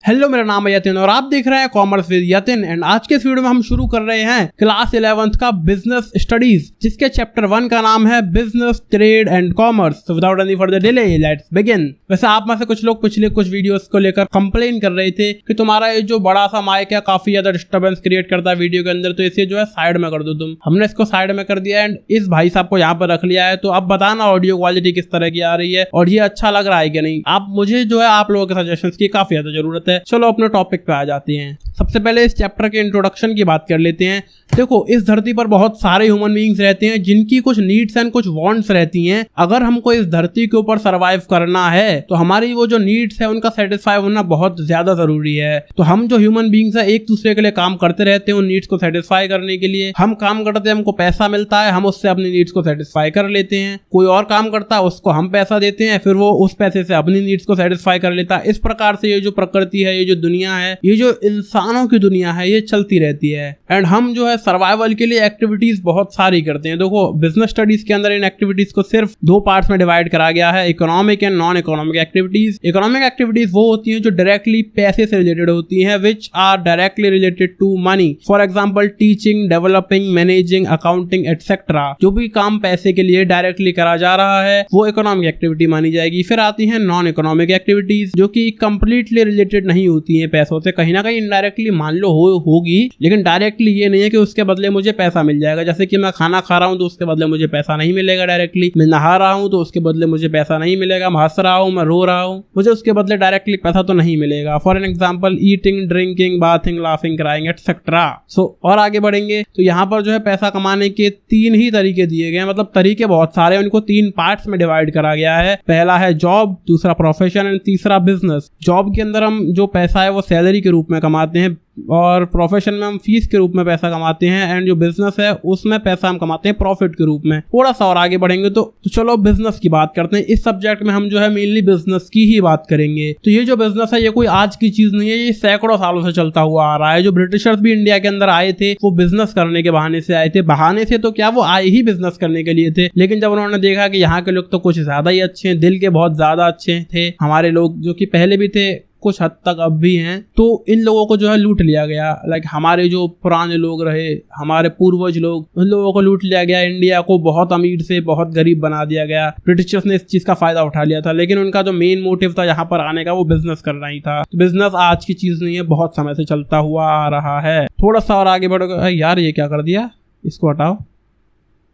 Hello, मेरा नाम है यतिन और आप देख रहे हैं कॉमर्स विद यतिन। एंड आज के इस वीडियो में हम शुरू कर रहे हैं क्लास 11th का बिजनेस स्टडीज, जिसके चैप्टर 1 का नाम है business, trade and commerce. Without any further delay let's begin. वैसे आप में से कुछ लोग पिछले कुछ वीडियोस को लेकर कंप्लेन कर रहे थे कि तुम्हारा ये जो बड़ा सा माइक है काफी ज्यादा डिस्टर्बेंस क्रिएट करता है वीडियो के अंदर, तो इसे जो है साइड में कर दो तुम। हमने इसको साइड में कर दिया एंड इस भाई साहब को यहाँ पर रख लिया है। तो अब बताना ऑडियो क्वालिटी किस तरह की आ रही है और ये अच्छा लग रहा है कि नहीं। आप मुझे जो है आप लोगों के सजेशंस की काफी ज्यादा जरूरत है। चलो अपने टॉपिक पे आ जाते हैं। सबसे पहले इस चैप्टर के इंट्रोडक्शन की बात कर लेते हैं। देखो, इस धरती पर बहुत सारे ह्यूमन बीइंग्स रहते हैं जिनकी कुछ नीड्स एंड कुछ वांट्स रहती हैं। अगर हमको इस धरती के ऊपर सरवाइव करना है तो हमारी वो जो नीड्स है उनका सेटिस्फाई होना बहुत ज्यादा जरूरी है। तो हम जो ह्यूमन बीइंग्स है एक दूसरे के लिए काम करते रहते हैं उन नीड्स को सेटिस्फाई करने के लिए। हम काम करते हैं, हमको पैसा मिलता है, हम उससे अपनी नीड्स को सेटिस्फाई कर लेते हैं। कोई और काम करता है, उसको हम पैसा देते हैं, फिर वो उस पैसे से अपनी नीड्स को सेटिस्फाई कर लेता है। इस प्रकार से ये जो प्रकृति है, ये जो दुनिया है, ये जो इंसानों की दुनिया है, ये चलती रहती है। एंड हम जो है सर्वाइवल के लिए एक्टिविटीज बहुत सारी करते हैं। देखो, बिजनेस स्टडीज के अंदर इन एक्टिविटीज को सिर्फ 2 पार्ट्स में डिवाइड करा गया है, economic and non economic activities. Economic activities वो होती हैं जो डायरेक्टली पैसे से रिलेटेड होती हैं, which are directly related to money. For example teaching, developing, managing, accounting etcetera. जो भी काम पैसे के लिए डायरेक्टली करा जा रहा है वो इकोनॉमिक एक्टिविटी मानी जाएगी। फिर आती है नॉन इकोनॉमिक एक्टिविटीज, जो कि कंप्लीटली रिलेटेड नहीं होती है पैसों से, कहीं ना कहीं इनडायरेक्टली मान लो होगी, लेकिन डायरेक्टली ये नहीं है कि उसके बदले मुझे पैसा मिल जाएगा। जैसे कि मैं खाना खा रहा हूं तो उसके बदले मुझे पैसा नहीं मिलेगा डायरेक्टली। मैं नहा रहा हूं तो उसके बदले मुझे पैसा नहीं मिलेगा। मैं हंस रहा हूं, मैं रो रहा हूं, मुझे उसके बदले डायरेक्टली पैसा तो नहीं मिलेगा। For an example eating, drinking, bathing, laughing, crying etcetera. So और आगे बढ़ेंगे तो यहाँ पर जो है पैसा कमाने के 3 ही तरीके दिए गए हैं। मतलब तरीके बहुत सारे हैं, उनको 3 पार्ट्स में डिवाइड करा गया है। पहला है जॉब, दूसरा प्रोफेशन एंड तीसरा बिजनेस। जॉब के अंदर हम जो पैसा है वो सैलरी के रूप में कमाते हैं और प्रोफेशन में हम फीस के रूप में पैसा कमाते हैं एंड जो बिजनेस है उसमें पैसा हम कमाते हैं प्रॉफिट के रूप में। थोड़ा सा और आगे बढ़ेंगे तो चलो बिजनेस की बात करते हैं। इस सब्जेक्ट में हम जो है मेनली बिजनेस की ही बात करेंगे। तो ये जो बिजनेस है ये कोई आज की चीज नहीं है, ये सैकड़ों सालों से चलता हुआ आ रहा है। जो ब्रिटिशर्स भी इंडिया के अंदर आए थे वो बिजनेस करने के बहाने से आए थे। बहाने से तो क्या, वो आए ही बिजनेस करने के लिए थे। लेकिन जब उन्होंने देखा कि यहाँ के लोग तो कुछ ज्यादा ही अच्छे हैं, दिल के बहुत ज्यादा अच्छे थे हमारे लोग, जो कि पहले भी थे कुछ हद तक अब भी हैं, तो इन लोगों को जो है लूट लिया गया। लाइक हमारे जो पुराने लोग रहे, हमारे पूर्वज लोग, उन लोगों को लूट लिया गया। इंडिया को बहुत अमीर से बहुत गरीब बना दिया गया। ब्रिटिशर्स ने इस चीज का फायदा उठा लिया था, लेकिन उनका जो मेन मोटिव था यहाँ पर आने का वो बिजनेस करना ही था। तो बिजनेस आज की चीज नहीं है, बहुत समय से चलता हुआ आ रहा है। थोड़ा सा और आगे बढ़ो। यार ये क्या कर दिया, इसको हटाओ।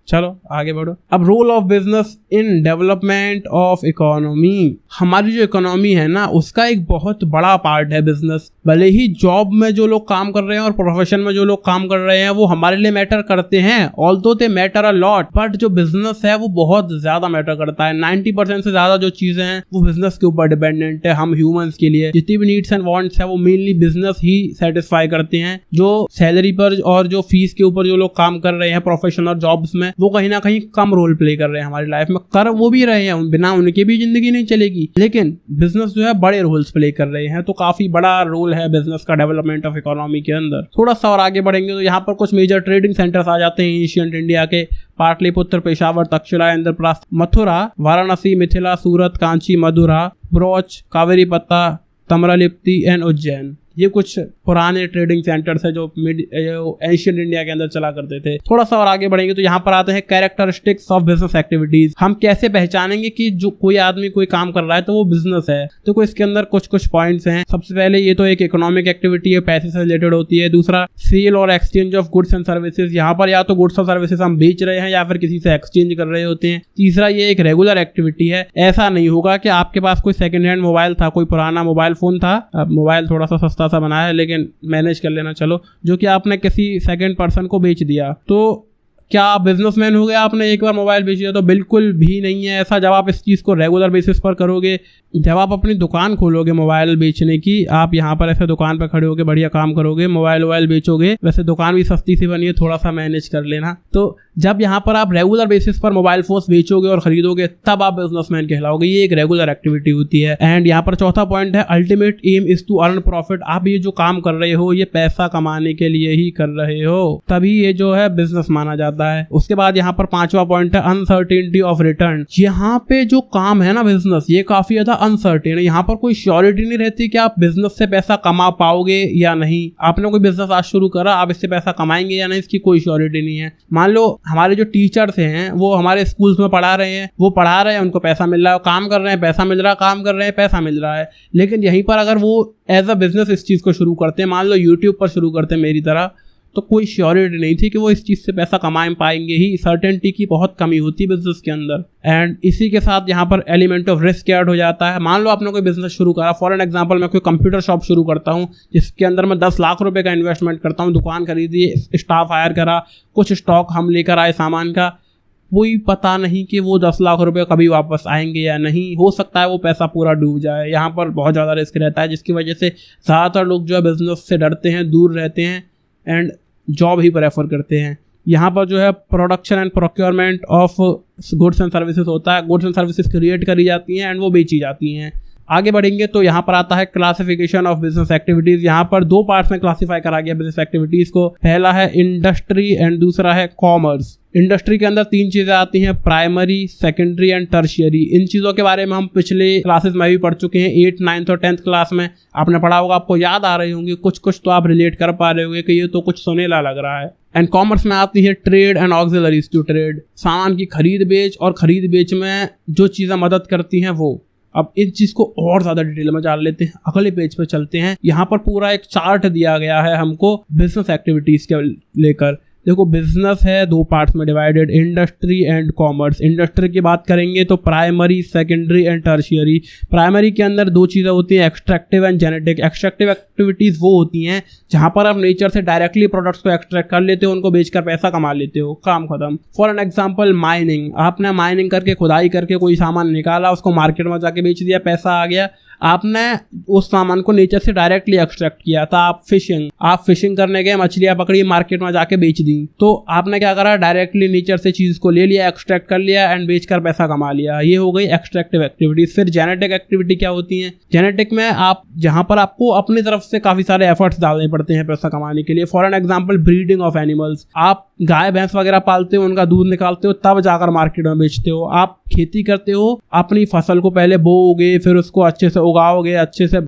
चलो आगे बढ़ो। अब role of business in development of economy. हमारी जो इकोनॉमी है ना उसका एक बहुत बड़ा पार्ट है बिजनेस। भले ही जॉब में जो लोग काम कर रहे हैं और प्रोफेशन में जो लोग काम कर रहे हैं वो हमारे लिए मैटर करते हैं, although they matter a lot, but जो बिजनेस है वो बहुत ज्यादा मैटर करता है। 90% से ज्यादा जो चीजें हैं वो बिजनेस के ऊपर डिपेंडेंट है। हम ह्यूमंस के लिए जितनी भी नीड्स एंड वांट्स है वो मेनली बिजनेस ही सेटिस्फाई करते हैं। जो सैलरी पर और जो फीस के ऊपर जो लोग काम कर रहे हैं प्रोफेशन और जॉब्स में, वो कहीं ना कहीं कम रोल प्ले कर रहे हैं हमारी लाइफ में। कर वो भी रहे हैं, बिना उनके भी जिंदगी नहीं चलेगी, लेकिन बिजनेस जो है बड़े रोल्स प्ले कर रहे हैं। तो काफी बड़ा रोल है बिजनेस का डेवलपमेंट ऑफ इकोनॉमी के अंदर। थोड़ा सा और आगे बढ़ेंगे तो यहाँ पर कुछ मेजर ट्रेडिंग सेंटर्स आ जाते हैं एशियंट इंडिया के। पाटलिपुत्र, पेशावर, तक्षशिला, इंद्रप्रस्थ, मथुरा, वाराणसी, मिथिला, सूरत, कांची, मदुरा, ब्रोच, कावेरी पत्ता, तम्रलिप्ति एंड उज्जैन। ये कुछ पुराने ट्रेडिंग सेंटर्स है जो एशियन इंडिया के अंदर चला करते थे। थोड़ा सा और आगे बढ़ेंगे तो यहाँ पर आते हैं कैरेक्टरिस्टिक्स ऑफ बिजनेस एक्टिविटीज। हम कैसे पहचानेंगे कि जो कोई आदमी कोई काम कर रहा है तो वो बिजनेस है। तो कोई इसके अंदर कुछ पॉइंट्स हैं। सबसे पहले ये तो एक इकोनॉमिक एक्टिविटी है, पैसे से रिलेटेड होती है। दूसरा सेल और exchange of goods and services. यहाँ पर या तो गुड्स और सर्विसेज हम बेच रहे हैं या फिर किसी से एक्सचेंज कर रहे होते हैं। तीसरा ये एक रेगुलर एक्टिविटी है। ऐसा नहीं होगा कि आपके पास कोई सेकंड हैंड मोबाइल था, कोई पुराना मोबाइल फोन था, अब मोबाइल थोड़ा सा सस्ता सा बनाया है लेकिन मैनेज कर लेना चलो, जो कि आपने किसी सेकंड पर्सन को बेच दिया। तो क्या आप बिजनेसमैन हो गए आपने एक बार मोबाइल बेच दिया? तो बिल्कुल भी नहीं है ऐसा। जब आप इस चीज़ को रेगुलर बेसिस पर करोगे, जब आप अपनी दुकान खोलोगे मोबाइल बेचने की, आप यहाँ पर ऐसे दुकान पर खड़े होकर बढ़िया काम करोगे, मोबाइल बेचोगे। वैसे दुकान भी सस्ती सी बनी है, थोड़ा सा मैनेज कर लेना। तो जब यहाँ पर आप रेगुलर बेसिस पर मोबाइल फोन्स बेचोगे और खरीदोगे तब आप बिजनेसमैन कहलाओगे। ये एक रेगुलर एक्टिविटी होती है। एंड यहाँ पर चौथा पॉइंट है ultimate aim is to earn profit. आप ये जो काम कर रहे हो ये पैसा कमाने के लिए ही कर रहे हो, तभी ये जो है बिजनेस माना जाता जाता है। उसके बाद यहाँ पर 5वां पॉइंट है अनसर्टेनिटी ऑफ रिटर्न। यहाँ पे जो काम है ना बिजनेस, ये काफी ज्यादा अनसर्टेन है। यहाँ पर कोई श्योरिटी नहीं रहती कि आप बिजनेस से पैसा कमा पाओगे या नहीं। आपने कोई बिजनेस आज शुरू करा, आप इससे पैसा कमाएंगे या नहीं, इसकी कोई श्योरिटी नहीं है। मान लो हमारे जो टीचर्स हैं वो हमारे स्कूल्स में पढ़ा रहे हैं, वो पढ़ा रहे हैं, उनको पैसा मिल रहा है, काम कर रहे हैं, पैसा मिल रहा है, काम कर रहे हैं, पैसा मिल रहा है। लेकिन यहीं पर अगर वो एज अ बिजनेस इस चीज़ को शुरू करते हैं, मान लो यूट्यूब पर शुरू करते हैं मेरी तरह, तो कोई श्योरिटी नहीं थी कि वो इस चीज़ से पैसा कमा पाएंगे ही। सर्टेनिटी की बहुत कमी होती है बिजनेस के अंदर। एंड इसी के साथ यहाँ पर एलिमेंट ऑफ रिस्क ऐड हो जाता है। मान लो आपने कोई बिजनेस शुरू करा, फॉर एन एग्जांपल मैं कोई कंप्यूटर शॉप शुरू करता हूँ जिसके अंदर मैं 10 लाख रुपए का इन्वेस्टमेंट करता हूँ, दुकान खरीदी, स्टाफ हायर करा, कुछ स्टॉक हम लेकर आए सामान का, कोई पता नहीं कि वो 10 लाख रुपए कभी वापस आएंगे या नहीं। हो सकता है वो पैसा पूरा डूब जाए। यहाँ पर बहुत ज़्यादा रिस्क रहता है, जिसकी वजह से ज़्यादातर लोग जो है बिजनेस से डरते हैं, दूर रहते हैं एंड जॉब ही प्रेफर करते हैं। यहाँ पर जो है production and procurement of goods and services होता है। गुड्स एंड सर्विसेज क्रिएट करी जाती हैं एंड वो बेची जाती हैं। आगे बढ़ेंगे तो यहाँ पर आता है क्लासिफिकेशन ऑफ बिजनेस एक्टिविटीज़। यहाँ पर 2 पार्ट्स में क्लासीफाई करा गया बिजनेस एक्टिविटीज़ को। पहला है इंडस्ट्री एंड दूसरा है कॉमर्स। इंडस्ट्री के अंदर 3 चीज़ें आती हैं, प्राइमरी, सेकेंडरी एंड टर्शियरी। इन चीज़ों के बारे में हम पिछले क्लासेस में भी पढ़ चुके हैं। 8th, 9th और 10th क्लास में आपने पढ़ा होगा, आपको याद आ रही होंगी, कुछ तो आप रिलेट कर पा रहे होंगे कि ये तो कुछ सुनेला लग रहा है। एंड कॉमर्स में आती है trade and auxiliaries to trade. सामान की खरीद बेच और खरीद बेच में जो चीज़ें मदद करती हैं वो। अब इस चीज़ को और ज़्यादा डिटेल में जान लेते हैं। अगले पेज पे चलते हैं। यहाँ पर पूरा एक चार्ट दिया गया है हमको बिजनेस एक्टिविटीज़ के लेकर। देखो बिजनेस है 2 पार्ट्स में divided, industry and commerce. Industry की बात करेंगे तो primary, secondary and tertiary. Primary के अंदर 2 चीज़ें होती हैं, extractive and genetic. Extractive activities वो होती हैं जहाँ पर आप नेचर से डायरेक्टली प्रोडक्ट्स को एक्सट्रैक्ट कर लेते हो, उनको बेचकर पैसा कमा लेते हो, काम खत्म। For an example mining. आपने माइनिंग करके, खुदाई करके कोई सामान निकाला, उसको मार्केट में जाके बेच दिया, पैसा आ गया। आपने उस सामान को नेचर से डायरेक्टली एक्सट्रैक्ट किया था। आप फिशिंग करने गए, मछलियां पकड़ी, मार्केट में जाके बेच दी। तो आपने क्या करा, डायरेक्टली नेचर से चीज को ले लिया, एक्सट्रैक्ट कर लिया एंड बेचकर पैसा कमा लिया। ये हो गई एक्सट्रैक्टिव एक्टिविटीज। फिर जेनेटिक एक्टिविटी क्या होती है? जेनेटिक में आप जहां पर आपको अपनी तरफ से काफी सारे एफर्ट्स डालने पड़ते हैं पैसा कमाने के लिए। For an example breeding of animals. आप गाय भैंस वगैरह पालते हो, उनका दूध निकालते हो, तब जाकर मार्केट में बेचते हो। आप खेती करते हो, अपनी फसल को पहले बोओगे, फिर उसको अच्छे से उगाओगे, अच्छे से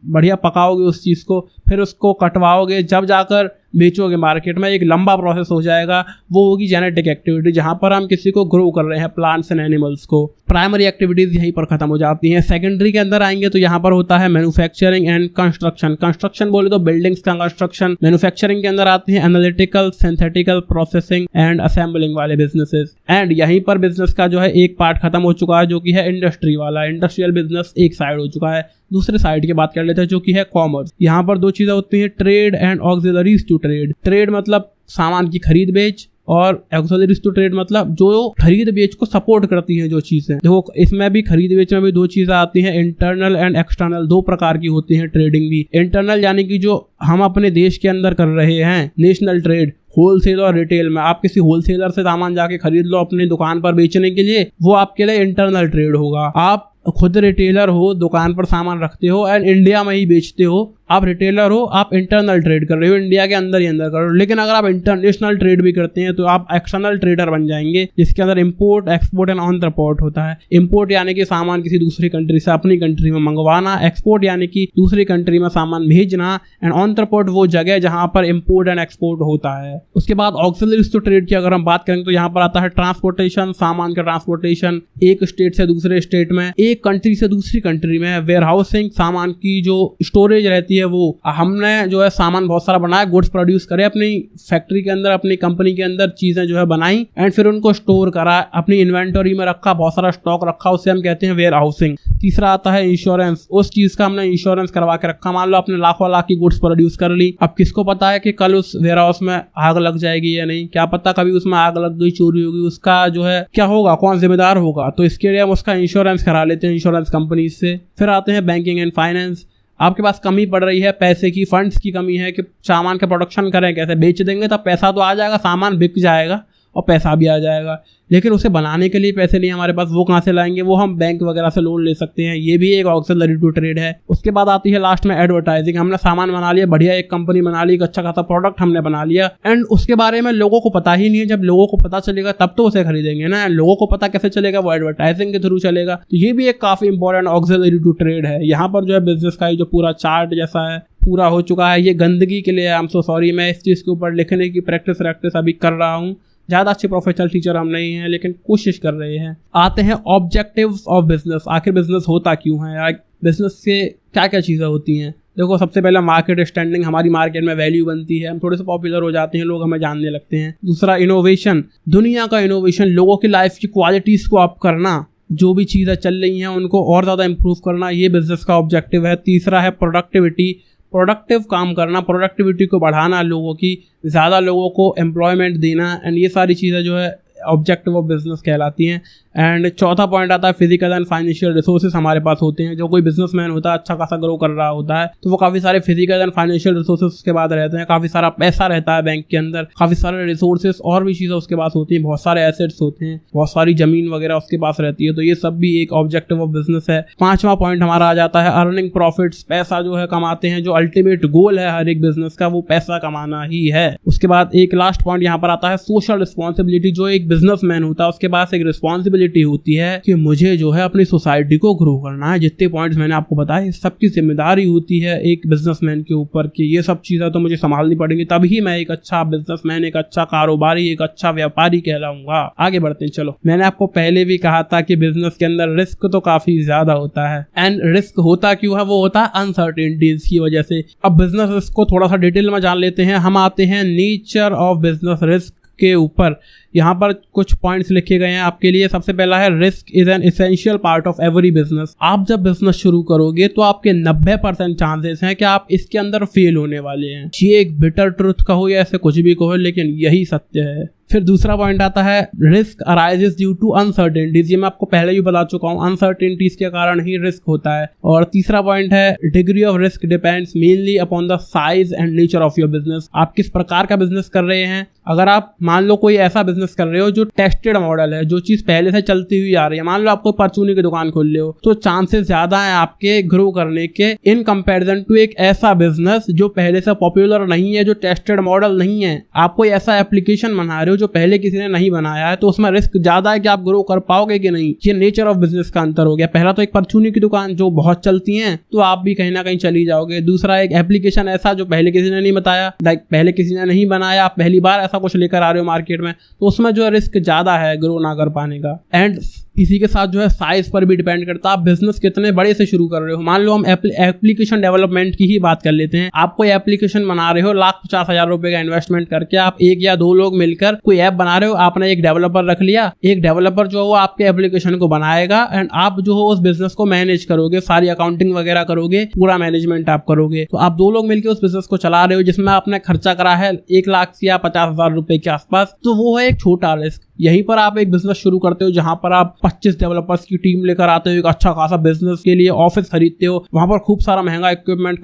बढ़िया पकाओगे उस चीज़ को, फिर उसको कटवाओगे, जब जाकर बेचोगे मार्केट में। एक लंबा प्रोसेस हो जाएगा, वो होगी जेनेटिक एक्टिविटी, जहाँ पर हम किसी को ग्रो कर रहे हैं, प्लांट्स एंड एनिमल्स को। प्राइमरी एक्टिविटीज़ यहीं पर खत्म हो जाती हैं। सेकेंडरी के अंदर आएंगे तो यहाँ पर होता है मैन्युफैक्चरिंग एंड कंस्ट्रक्शन। कंस्ट्रक्शन बोले तो बिल्डिंग्स का कंस्ट्रक्शन। मैन्युफैक्चरिंग के अंदर आती है analytical, synthetical, processing and assembling वाले बिजनेसेस। एंड यहीं पर बिजनेस का जो है एक पार्ट खत्म हो चुका है, जो कि है इंडस्ट्री वाला। इंडस्ट्रियल बिजनेस एक साइड हो चुका है। दूसरे साइड की बात कर लेते हैं, जो कि है कॉमर्स। यहाँ पर 2 चीज़ें होती हैं, trade and auxiliaries to trade. Trade मतलब सामान की खरीद बेच, और ऑक्सिलरीज टू ट्रेड मतलब जो खरीद बेच को सपोर्ट करती हैं जो चीज़ें। देखो इसमें भी, खरीद बेच में भी 2 चीज़ें आती हैं, इंटरनल एंड एक्सटर्नल। 2 प्रकार की होती हैं ट्रेडिंग भी। इंटरनल यानी कि जो हम अपने देश के अंदर कर रहे हैं, नेशनल ट्रेड, होलसेल और रिटेल में। आप किसी होलसेलर से सामान जाके खरीद लो अपनी दुकान पर बेचने के लिए, वो आपके लिए इंटरनल ट्रेड होगा। आप खुद रिटेलर हो, दुकान पर सामान रखते हो एंड इंडिया में ही बेचते हो, आप रिटेलर हो, आप इंटरनल ट्रेड कर रहे हो, इंडिया के अंदर ही अंदर कर रहे हो। लेकिन अगर आप इंटरनेशनल ट्रेड भी करते हैं तो आप एक्सटर्नल ट्रेडर बन जाएंगे, जिसके अंदर इंपोर्ट, एक्सपोर्ट एंड ऑनट्रपोर्ट होता है। इंपोर्ट यानी कि सामान किसी दूसरी कंट्री से अपनी कंट्री में मंगवाना, एक्सपोर्ट यानी कि दूसरी कंट्री में सामान भेजना, एंड ऑनट्रपोर्ट वो जगह जहां पर इंपोर्ट एंड एक्सपोर्ट होता है। उसके बाद ऑक्सिलरीज टू ट्रेड की अगर हम बात करेंगे तो यहाँ पर आता है ट्रांसपोर्टेशन, सामान का ट्रांसपोर्टेशन एक स्टेट से दूसरे स्टेट में, एक कंट्री से दूसरी कंट्री में। वेयर हाउसिंग, सामान की जो स्टोरेज रहती है वो। हमने जो है सामान बहुत सारा बनाया, गुड्स प्रोड्यूस करे अपनी फैक्ट्री के अंदर, अपनी कंपनी के अंदर चीजें जो है बनाई एंड फिर उनको स्टोर करा, अपनी इन्वेंटरी में रखा, बहुत सारा स्टॉक रखा, उसे हम कहते हैं वेयर हाउसिंग। तीसरा आता है इंश्योरेंस। उस चीज का हमने इंश्योरेंस करवा के रखा। मान लो आपने लाखों लाख की गुड्स प्रोड्यूस कर ली, अब किसको पता है कि कल उस वेयर हाउस में आग लग जाएगी या नहीं? क्या पता कभी उसमें आग लग गई, चोरी होगी, उसका जो है क्या होगा, कौन जिम्मेदार होगा? तो इसके लिए हम उसका इंश्योरेंस करा लेते हैं इंश्योरेंस कंपनी से। फिर आते हैं बैंकिंग एंड फाइनेंस। आपके पास कमी पड़ रही है पैसे की, फंड्स की कमी है कि सामान का प्रोडक्शन करें कैसे, बेच देंगे तब पैसा तो आ जाएगा, सामान बिक जाएगा और पैसा भी आ जाएगा। लेकिन उसे बनाने के लिए पैसे नहीं हमारे पास, वो कहाँ से लाएंगे? वो हम बैंक वगैरह से लोन ले सकते हैं, ये भी एक ऑक्सिलरी टू ट्रेड है। उसके बाद आती है लास्ट में एडवर्टाइजिंग। हमने सामान बना लिया, बढ़िया एक कंपनी बना ली, एक अच्छा खासा प्रोडक्ट हमने बना लिया, एंड उसके बारे में लोगों को पता ही नहीं है। जब लोगों को पता चलेगा तब तो उसे खरीदेंगे ना। लोगों को पता कैसे चलेगा? वो एडवर्टाइजिंग के थ्रू चलेगा। तो ये भी एक काफी इंपॉर्टेंट ऑक्सिलरी टू ट्रेड है। यहाँ पर जो है बिजनेस का जो पूरा चार्ट जैसा है पूरा हो चुका है। ये गंदगी के लिए आई एम सो सॉरी, मैं इस चीज़ के ऊपर लिखने की प्रैक्टिस अभी कर रहा हूँ। ज़्यादा अच्छे प्रोफेशनल टीचर हम नहीं हैं, लेकिन कोशिश कर रहे हैं। आते हैं ऑब्जेक्टिव्स ऑफ बिजनेस। आखिर बिजनेस होता क्यों है? बिजनेस से क्या क्या चीज़ें होती हैं? देखो, सबसे पहला मार्केट स्टैंडिंग, हमारी मार्केट में वैल्यू बनती है, हम थोड़े से पॉपुलर हो जाते हैं, लोग हमें जानने लगते हैं। दूसरा इनोवेशन, दुनिया का इनोवेशन, लोगों की लाइफ की क्वालिटीज़ को अप करना, जो भी चीज़ें चल रही हैं उनको और ज़्यादा इम्प्रूव करना, ये बिजनेस का ऑब्जेक्टिव है। तीसरा है प्रोडक्टिविटी, प्रोडक्टिव काम करना, प्रोडक्टिविटी को बढ़ाना, लोगों की ज़्यादा लोगों को एम्प्लॉयमेंट देना, एंड ये सारी चीज़ें जो है ऑब्जेक्टिव ऑफ बिजनेस कहलाती हैं। एंड चौथा पॉइंट आता है फिजिकल एंड फाइनेंशियल रिसोर्सेज हमारे पास होते हैं। जो कोई बिजनेसमैन होता है, अच्छा खासा ग्रो कर रहा होता है, तो वो काफ़ी सारे फिजिकल एंड फाइनेंशियल रिसोर्सेज के बाद रहते हैं। काफ़ी सारा पैसा रहता है बैंक के अंदर, काफ़ी सारे रिसोर्सेज और भी चीज़ें उसके पास होती हैं, बहुत सारे एसेट्स होते हैं, बहुत सारी जमीन वगैरह उसके पास रहती है। तो ये सब भी एक ऑब्जेक्टिव ऑफ बिजनेस है। पांचवा पॉइंट हमारा आ जाता है अर्निंग प्रॉफिट्स, पैसा जो है कमाते हैं। जो अल्टीमेट गोल है हर एक बिजनेस का, वो पैसा कमाना ही है। उसके बाद एक लास्ट पॉइंट यहाँ पर आता है सोशल रिस्पॉन्सिबिलिटी। जो एक बिजनेसमैन होता है उसके पास एक रिस्पॉन्सिबिलिटी होती है कि मुझे जो है अपनी सोसाइटी को ग्रो करना है। जितने पॉइंट्स मैंने आपको बताए, सबकी जिम्मेदारी होती है एक बिजनेसमैन के ऊपर कि ये सब चीज़ें तो मुझे संभालनी पड़ेंगी, तभी मैं एक अच्छा बिजनेसमैन, एक अच्छा कारोबारी, एक अच्छा व्यापारी कहलाऊंगा। आगे बढ़ते हैं। चलो, मैंने आपको पहले भी कहा था कि बिजनेस के अंदर रिस्क तो काफी ज्यादा होता है। एंड रिस्क होता क्यों है? वो होता है अनसर्टेनिटीज की वजह से। अब बिजनेस रिस्क को थोड़ा सा डिटेल में जान लेते हैं। हम आते हैं नेचर ऑफ बिजनेस रिस्क के ऊपर। यहाँ पर कुछ पॉइंट्स लिखे गए हैं आपके लिए। सबसे पहला है risk is an essential part of every business. आप जब बिजनेस शुरू करोगे तो आपके 90% चांसेस हैं कि आप इसके अंदर फेल होने वाले हैं। ये एक बिटर ट्रुथ कहो या ऐसे कुछ भी कहो, लेकिन यही सत्य है। फिर दूसरा पॉइंट आता है risk arises due to uncertainties. ये मैं आपको पहले भी बता चुका हूँ, अनसर्टेनिटीज के कारण ही रिस्क होता है। और तीसरा पॉइंट है degree of risk depends mainly upon the size and nature of your business. आप किस प्रकार का बिजनेस कर रहे हैं। अगर आप मान लो कोई ऐसा बिजनेस कर रहे हो जो टेस्टेड मॉडल है, जो चीज पहले से चलती हुई आ रही है, मान लो आपको परचूनी की दुकान खोल ले हो, तो चांसेस ज्यादा है आपके ग्रो करने के इन कंपैरिजन टू एक ऐसा बिजनेस जो पहले से पॉपुलर नहीं है, जो टेस्टेड मॉडल नहीं है। आप कोई ऐसा एप्लीकेशन बना रहे हो जो पहले किसी ने नहीं बनाया है, तो उसमें रिस्क ज्यादा है कि आप ग्रो कर पाओगे कि नहीं। ये नेचर ऑफ बिजनेस का अंतर हो गया। पहला तो एक परचूनी की दुकान जो बहुत चलती है, तो आप भी कहीं ना कहीं चली जाओगे। दूसरा एक एप्लीकेशन ऐसा जो पहले किसी ने नहीं बताया, लाइक पहले किसी ने नहीं बनाया, आप पहली बार ऐसा कुछ लेकर आ रहे हो मार्केट में, तो उसमें जो रिस्क ज्यादा है ग्रो ना कर पाने का। एंड इसी के साथ जो है साइज पर भी डिपेंड करता है, आप बिजनेस कितने बड़े से शुरू कर रहे हो। मान लो हम एप्लीकेशन डेवलपमेंट की ही बात कर लेते हैं। आप कोई एप्लीकेशन बना रहे हो, 1,50,000 रुपए का इन्वेस्टमेंट करके आप 1 या 2 लोग मिलकर कोई ऐप बना रहे हो। आपने एक डेवलपर रख लिया, एक डेवलपर जो है वो आपके एप्लीकेशन को बनाएगा, एंड आप जो है उस बिजनेस को मैनेज करोगे, सारी अकाउंटिंग वगैरह करोगे, पूरा मैनेजमेंट आप करोगे। तो आप 2 लोग मिलकर उस बिजनेस को चला रहे हो, जिसमें आपने खर्चा करा है 1 लाख या 50,000 रुपए के आसपास, तो वो है एक छोटा रिस्क। यहीं पर आप एक बिजनेस शुरू करते हो जहां पर आप 25 डेवलपर्स की टीम लेकर आते हो, एक अच्छा खासा बिजनेस के लिए ऑफिस खरीदते हो, वहां पर खूब सारा महंगा इक्विपमेंट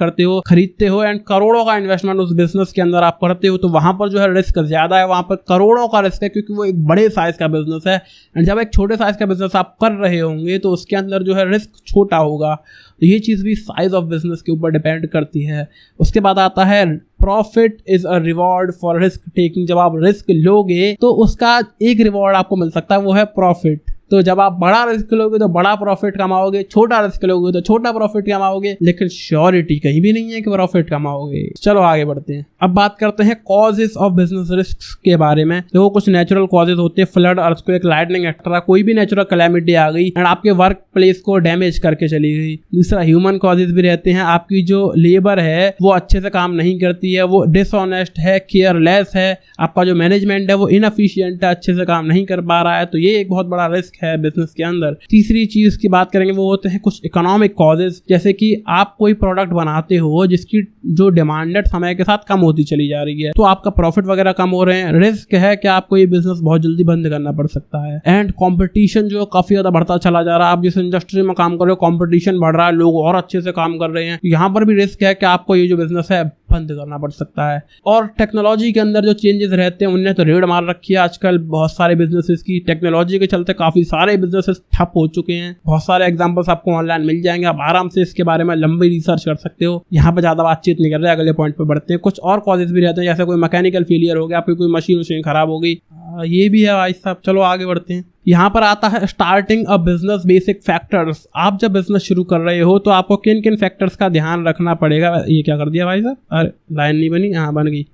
खरीदते हो, एंड करोड़ों का इन्वेस्टमेंट उस बिजनेस के अंदर आप करते हो। तो वहां पर जो है रिस्क ज्यादा है, वहां पर करोड़ों का रिस्क है, क्योंकि वो एक बड़े साइज का बिजनेस है। एंड जब एक छोटे साइज का बिजनेस आप कर रहे होंगे तो उसके अंदर जो है रिस्क छोटा होगा। तो ये चीज़ भी साइज ऑफ बिजनेस के ऊपर डिपेंड करती है। उसके बाद आता है profit is a reward for risk taking. जब आप रिस्क लोगे तो उसका एक रिवॉर्ड आपको मिल सकता है, वो है प्रॉफिट। तो जब आप बड़ा रिस्क लोगे तो बड़ा प्रॉफिट कमाओगे, छोटा रिस्क लोगे तो छोटा प्रॉफिट कमाओगे, लेकिन श्योरिटी कहीं भी नहीं है कि प्रॉफिट कमाओगे। चलो आगे बढ़ते हैं। अब बात करते हैं कॉजेस ऑफ बिजनेस रिस्क के बारे में। देखो, कुछ नेचुरल कॉजेस होते हैं, फ्लड, अर्थक्वेक, लाइटनिंग एक्सेट्रा। कोई भी नेचुरल कैलेमिटी आ गई एंड आपके वर्क प्लेस को डैमेज करके चली गई। दूसरा ह्यूमन कॉजेस भी रहते हैं, आपकी जो लेबर है वो अच्छे से काम नहीं करती है, वो डिसऑनेस्ट है, केयरलेस है, आपका जो मैनेजमेंट है वो इनएफिशिएंट है, अच्छे से काम नहीं कर पा रहा है। तो ये एक बहुत बड़ा रिस्क है बिजनेस के अंदर। तीसरी चीज की बात करेंगे, वो होते हैं कुछ इकोनॉमिक कॉजेज, जैसे कि आप कोई प्रोडक्ट बनाते हो जिसकी जो डिमांडेड समय के साथ कम होती चली जा रही है, तो आपका प्रॉफिट वगैरह कम हो रहे हैं। रिस्क है कि आपको ये बिजनेस बहुत जल्दी बंद करना पड़ सकता है। एंड कंपटीशन जो काफी ज्यादा बढ़ता चला जा रहा है। आप जिस इंडस्ट्री में काम कर रहे हो, कंपटीशन बढ़ रहा है, लोग और अच्छे से काम कर रहे हैं। यहाँ पर भी रिस्क है कि आपको ये जो बिजनेस है बंद करना पड़ सकता है। और टेक्नोलॉजी के अंदर जो चेंजेस रहते हैं उनने तो रेड मार रखी है आजकल बहुत सारे बिजनेसेस की। टेक्नोलॉजी के चलते काफ़ी सारे बिजनेसेस ठप हो चुके हैं। बहुत सारे एग्जांपल्स आपको ऑनलाइन मिल जाएंगे, आप आराम से इसके बारे में लंबी रिसर्च कर सकते हो। यहाँ पे ज़्यादा बातचीत नहीं कर रहे, अगले पॉइंट पे बढ़ते हैं। कुछ और कॉजेज भी रहते हैं, जैसे कोई मैकेनिकल फेलियर हो गया, आपकी कोई मशीन खराब हो गई, ये भी है भाई साहब। चलो आगे बढ़ते हैं। यहाँ पर आता है starting a business basic factors. आप जब बिजनेस शुरू कर रहे हो तो आपको किन किन फैक्टर्स का ध्यान रखना पड़ेगा। ये क्या कर दिया भाई साहब, अरे लाइन नहीं बनी, हाँ बन गई,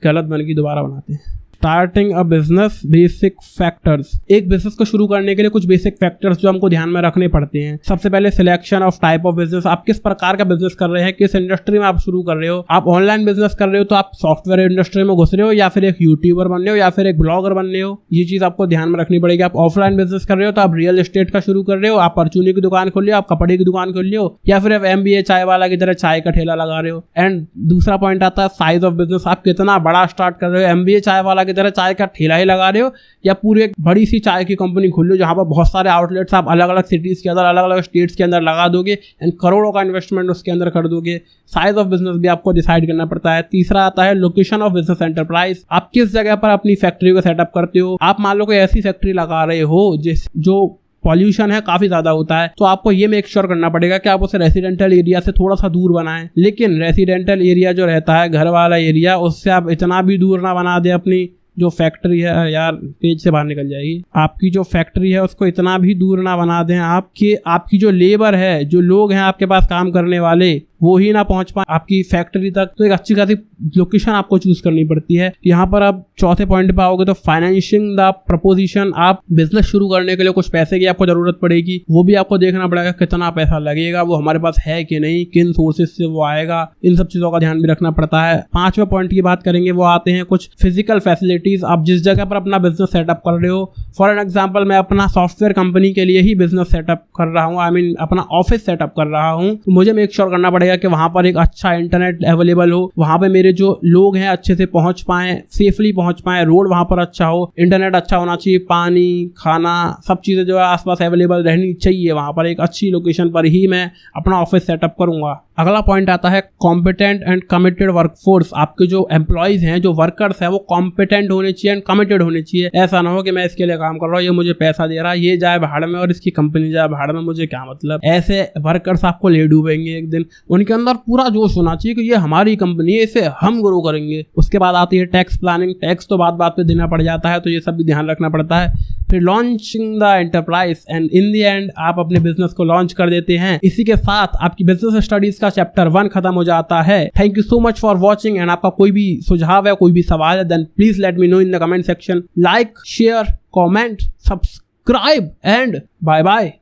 गलत बन गई, दोबारा बनाते हैं। Starting a business basic factors. एक बिजनेस को शुरू करने के लिए कुछ बेसिक फैक्टर्स जो हमको ध्यान में रखने पड़ते हैं। सबसे पहले selection of type of business. आप किस प्रकार का बिजनेस कर रहे हैं, किस इंडस्ट्री में आप शुरू कर रहे हो। आप ऑनलाइन बिजनेस कर रहे हो तो आप सॉफ्टवेयर इंडस्ट्री में घुस रहे हो, या फिर एक यूट्यूबर बन रहे हो, या फिर एक ब्लॉगर बन रहे हो। ये चीज आपको ध्यान में रखनी पड़ेगी। आप ऑफलाइन बिजनेस कर रहे हो तो आप रियल एस्टेट का शुरू कर रहे हो, आप परचूनी की दुकान खोल रहे हो, आप कपड़े की दुकान खोल रहे हो, या फिर आप MBA चाय वाला की तरह चाय का ठेला लगा रहे हो। एंड दूसरा पॉइंट आता है साइज ऑफ बिजनेस। आप कितना बड़ा स्टार्ट कर रहे हो, MBA चाय वाला की तरह चाय का ठेला ही लगा रहे हो, या पूरी एक बड़ी सी चाय की कंपनी खोल लो जहां पर बहुत सारे आउटलेट्स आप अलग अलग सिटीज के अंदर, अलग अलग स्टेट्स के अंदर लगा दोगे एंड करोड़ों का इन्वेस्टमेंट उसके अंदर कर दोगे। साइज ऑफ बिजनेस भी आपको डिसाइड करना पड़ता है। तीसरा आता है लोकेशन ऑफ बिजनेस एंटरप्राइज। आप किस जगह पर अपनी फैक्ट्री को सेटअप करते हो। आप मान लो कोई ऐसी फैक्ट्री लगा रहे हो जो पॉल्यूशन है काफी ज्यादा होता है, तो आपको ये मेक श्योर करना पड़ेगा कि आप उसे रेसिडेंशियल एरिया से थोड़ा सा दूर बनाएं। लेकिन रेसिडेंशियल एरिया जो रहता है, घर वाला एरिया, उससे आप इतना भी दूर ना बना दें अपनी जो फैक्ट्री है, यार पेज से बाहर निकल जाएगी। आपकी जो फैक्ट्री है उसको इतना भी दूर ना बना दें आपकी जो लेबर है, जो लोग हैं आपके पास काम करने वाले, वो ही ना पहुंच पाए आपकी फैक्ट्री तक। तो एक अच्छी खासी लोकेशन आपको चूज करनी पड़ती है। यहाँ पर आप चौथे पॉइंट पे आओगे तो फाइनेंशिंग द प्रपोजिशन। आप बिजनेस शुरू करने के लिए कुछ पैसे की आपको जरूरत पड़ेगी, वो भी आपको देखना पड़ेगा कितना पैसा लगेगा, वो हमारे पास है कि नहीं, किन सोर्सेज से वो आएगा, इन सब चीजों का ध्यान भी रखना पड़ता है। पांचवें पॉइंट की बात करेंगे, वो आते हैं कुछ फिजिकल फैसिलिटीज। आप जिस जगह पर अपना बिजनेस सेटअप कर रहे हो, फॉर एन एग्जाम्पल मैं अपना सॉफ्टवेयर कंपनी के लिए ही बिजनेस सेटअप कर रहा हूँ, आई मीन अपना ऑफिस सेटअप कर रहा हूँ, तो मुझे मेक श्योर करना पड़ेगा कि वहां पर एक अच्छा इंटरनेट अवेलेबल हो, वहां पे मेरे जो लोग हैं अच्छे से पहुंच पाएं, सेफली पहुंच पाएं, रोड वहां पर अच्छा हो, इंटरनेट अच्छा होना चाहिए, पानी, खाना, सब चीजें जो है आसपास अवेलेबल रहनी चाहिए। वहां पर एक अच्छी लोकेशन पर ही मैं अपना ऑफिस सेटअप करूंगा। अगला पॉइंट आता है कॉम्पिटेंट एंड कमिटेड वर्कफोर्स। आपके जो एम्प्लॉयज हैं, जो वर्कर्स हैं, वो कॉम्पिटेंट होने चाहिए एंड कमिटेड होने चाहिए। ऐसा ना हो कि मैं इसके लिए काम कर रहा हूँ, ये मुझे पैसा दे रहा है, ये जाए भाड़ में और इसकी कंपनी जाए भाड़ में, मुझे क्या मतलब। ऐसे वर्कर्स आपको ले डूबेंगे एक दिन। उनके अंदर पूरा जोश होना चाहिए कि ये हमारी कंपनी है, इसे हम ग्रो करेंगे। उसके बाद आती है टैक्स प्लानिंग। टैक्स तो बात बात पे देना पड़ जाता है, तो ये सब भी ध्यान रखना पड़ता है। फिर launching the enterprise and in the end आप अपने बिजनेस को लॉन्च कर देते हैं। इसी के साथ आपकी बिजनेस स्टडीज का चैप्टर 1 खत्म हो जाता है। Thank you so much for watching. And आपका कोई भी सुझाव है, कोई भी सवाल है, then please let me know in the comment section. Like, share, comment, subscribe and bye bye.